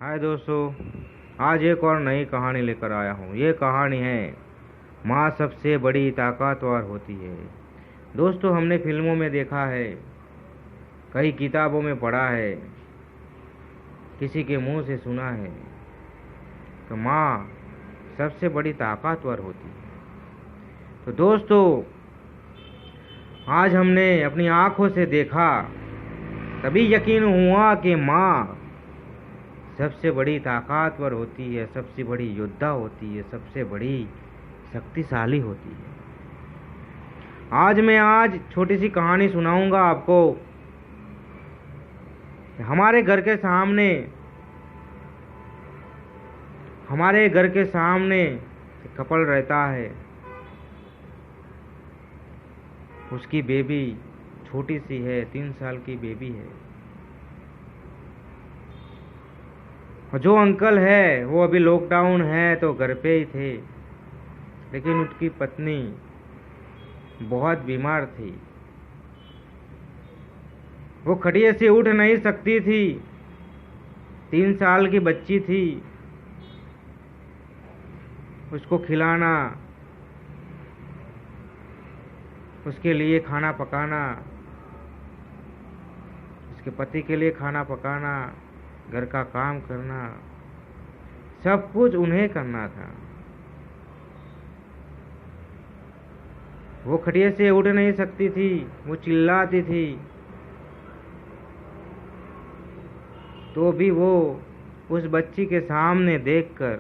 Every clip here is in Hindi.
हाय दोस्तों, आज एक और नई कहानी लेकर आया हूँ। ये कहानी है माँ सबसे बड़ी ताकतवर होती है। दोस्तों, हमने फिल्मों में देखा है, कई किताबों में पढ़ा है, किसी के मुंह से सुना है तो माँ सबसे बड़ी ताकतवर होती है। तो दोस्तों, आज हमने अपनी आंखों से देखा, तभी यकीन हुआ कि माँ सबसे बड़ी ताकतवर होती है, सबसे बड़ी योद्धा होती है, सबसे बड़ी शक्तिशाली होती है। आज छोटी सी कहानी सुनाऊंगा आपको। हमारे घर के सामने एक कपल रहता है। उसकी बेबी छोटी सी है, 3 साल की बेबी है। और जो अंकल है वो अभी लॉकडाउन है तो घर पे ही थे, लेकिन उसकी पत्नी बहुत बीमार थी। वो खटिया से उठ नहीं सकती थी, 3 साल की बच्ची थी। उसको खिलाना, उसके लिए खाना पकाना, उसके पति के लिए खाना पकाना, घर का काम करना, सब कुछ उन्हें करना था। वो खटिया से उठ नहीं सकती थी, वो चिल्लाती थी, तो भी वो उस बच्ची के सामने देखकर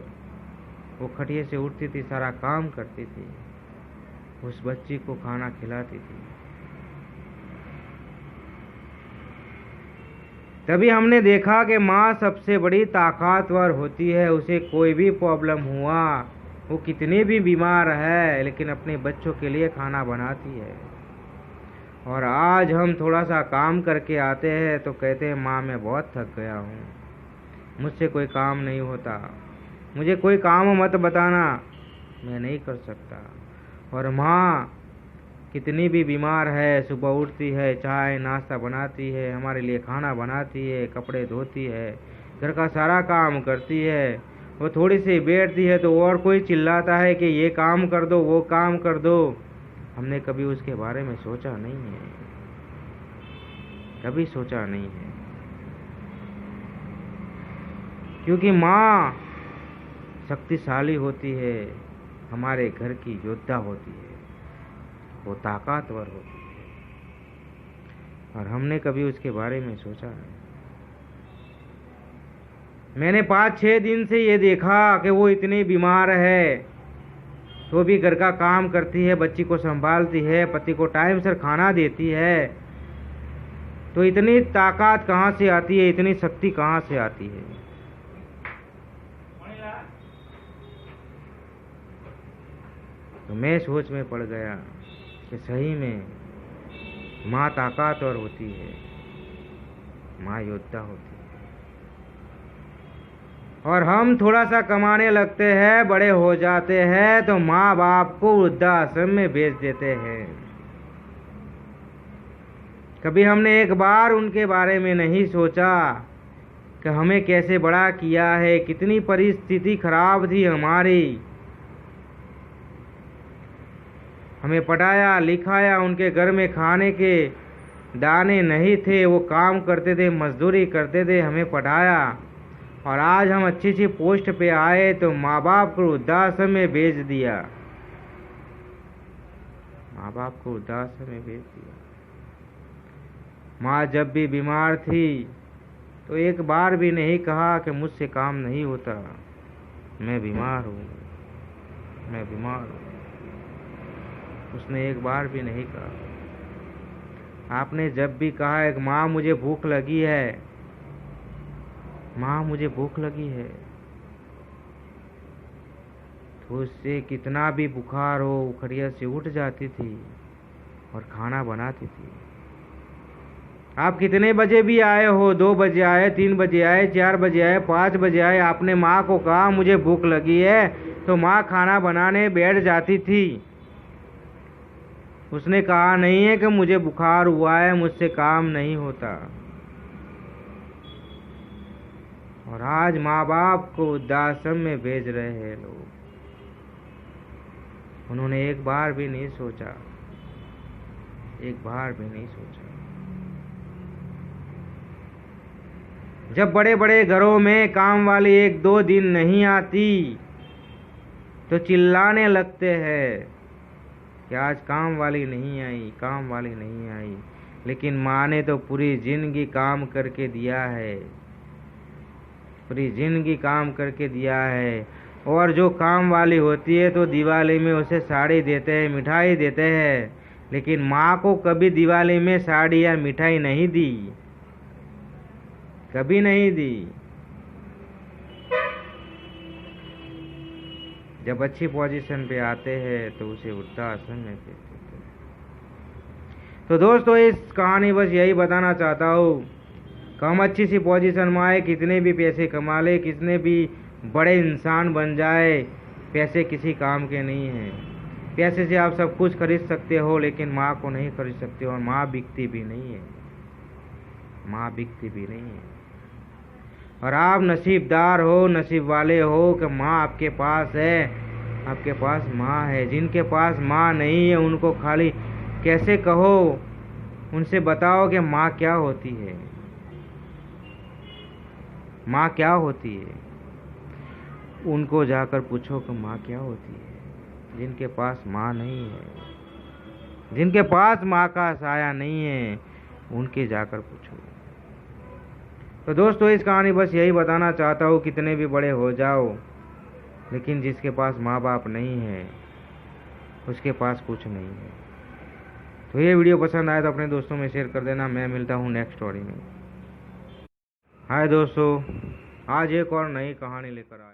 वो खटिया से उठती थी, सारा काम करती थी, उस बच्ची को खाना खिलाती थी। तभी हमने देखा कि माँ सबसे बड़ी ताकतवर होती है। उसे कोई भी प्रॉब्लम हुआ, वो कितनी भी बीमार है, लेकिन अपने बच्चों के लिए खाना बनाती है। और आज हम थोड़ा सा काम करके आते हैं तो कहते हैं, माँ मैं बहुत थक गया हूँ, मुझसे कोई काम नहीं होता, मुझे कोई काम मत बताना, मैं नहीं कर सकता। और माँ कितनी भी बीमार है, सुबह उठती है, चाय नाश्ता बनाती है, हमारे लिए खाना बनाती है, कपड़े धोती है, घर का सारा काम करती है। वो थोड़ी सी बैठती है तो और कोई चिल्लाता है कि ये काम कर दो, वो काम कर दो। हमने कभी उसके बारे में सोचा नहीं है, कभी सोचा नहीं है, क्योंकि माँ शक्तिशाली होती है, हमारे घर की योद्धा होती है, वो ताकतवर होती है। और हमने कभी उसके बारे में सोचा है? मैंने 5-6 दिन से ये देखा कि वो इतनी बीमार है तो भी घर का काम करती है, बच्ची को संभालती है, पति को टाइम से खाना देती है। तो इतनी ताकत कहाँ से आती है, इतनी शक्ति कहाँ से आती है? तो मैं सोच में पड़ गया कि सही में माँ ताकतवर होती है, माँ योद्धा होती है। और हम थोड़ा सा कमाने लगते हैं, बड़े हो जाते हैं तो माँ बाप को वृद्धाश्रम में भेज देते हैं। कभी हमने एक बार उनके बारे में नहीं सोचा कि हमें कैसे बड़ा किया है, कितनी परिस्थिति खराब थी हमारी। हमें पढ़ाया लिखाया, उनके घर में खाने के दाने नहीं थे, वो काम करते थे, मजदूरी करते थे, हमें पढ़ाया। और आज हम अच्छी सी पोस्ट पे आए तो माँ बाप को वृद्धाश्रम में भेज दिया, माँ बाप को वृद्धाश्रम में भेज दिया। माँ जब भी बीमार थी तो एक बार भी नहीं कहा कि मुझसे काम नहीं होता, मैं बीमार हूँ, मैं बीमार हूँ। उसने एक बार भी नहीं कहा। आपने जब भी कहा है, माँ मुझे भूख लगी है, माँ मुझे भूख लगी है, तो उससे कितना भी बुखार हो, खटिया से उठ जाती थी और खाना बनाती थी। आप कितने बजे भी आए हो, 2 बजे आए, 3 बजे आए, 4 बजे आए, 5 बजे आए, आपने माँ को कहा मुझे भूख लगी है तो माँ खाना बनाने बैठ जाती थी। उसने कहा नहीं है कि मुझे बुखार हुआ है, मुझसे काम नहीं होता। और आज माँ बाप को वृद्धाश्रम में भेज रहे हैं लोग। उन्होंने एक बार भी नहीं सोचा, एक बार भी नहीं सोचा। जब बड़े बड़े घरों में काम वाली 1-2 दिन नहीं आती तो चिल्लाने लगते हैं कि आज काम वाली नहीं आई, काम वाली नहीं आई। लेकिन माँ ने तो पूरी जिंदगी काम करके दिया है, पूरी जिंदगी काम करके दिया है। और जो काम वाली होती है तो दिवाली में उसे साड़ी देते हैं, मिठाई देते हैं, लेकिन माँ को कभी दिवाली में साड़ी या मिठाई नहीं दी, कभी नहीं दी। जब अच्छी पोजीशन पे आते हैं तो उसे वृद्धाश्रम में भेज देते हैं। तो दोस्तों, इस कहानी बस यही बताना चाहता हूँ कि हम अच्छी सी पोजीशन में आए, कितने भी पैसे कमा ले, कितने भी बड़े इंसान बन जाए, पैसे किसी काम के नहीं हैं। पैसे से आप सब कुछ खरीद सकते हो, लेकिन माँ को नहीं खरीद सकते हो। और माँ बिकती भी नहीं है, माँ बिकती भी नहीं है। और आप नसीबदार हो, नसीब वाले हो कि माँ आपके पास है, आपके पास माँ है। जिनके पास माँ नहीं है उनको खाली कैसे कहो, उनसे बताओ कि माँ क्या होती है, माँ क्या होती है। उनको जाकर पूछो कि माँ क्या होती है। जिनके पास माँ नहीं है, जिनके पास माँ का साया नहीं है, उनके जाकर पूछो। तो दोस्तों, इस कहानी बस यही बताना चाहता हूँ, कितने भी बड़े हो जाओ, लेकिन जिसके पास माँ बाप नहीं है उसके पास कुछ नहीं है। तो ये वीडियो पसंद आए तो अपने दोस्तों में शेयर कर देना। मैं मिलता हूँ नेक्स्ट स्टोरी में। हाय दोस्तों, आज एक और नई कहानी लेकर आया।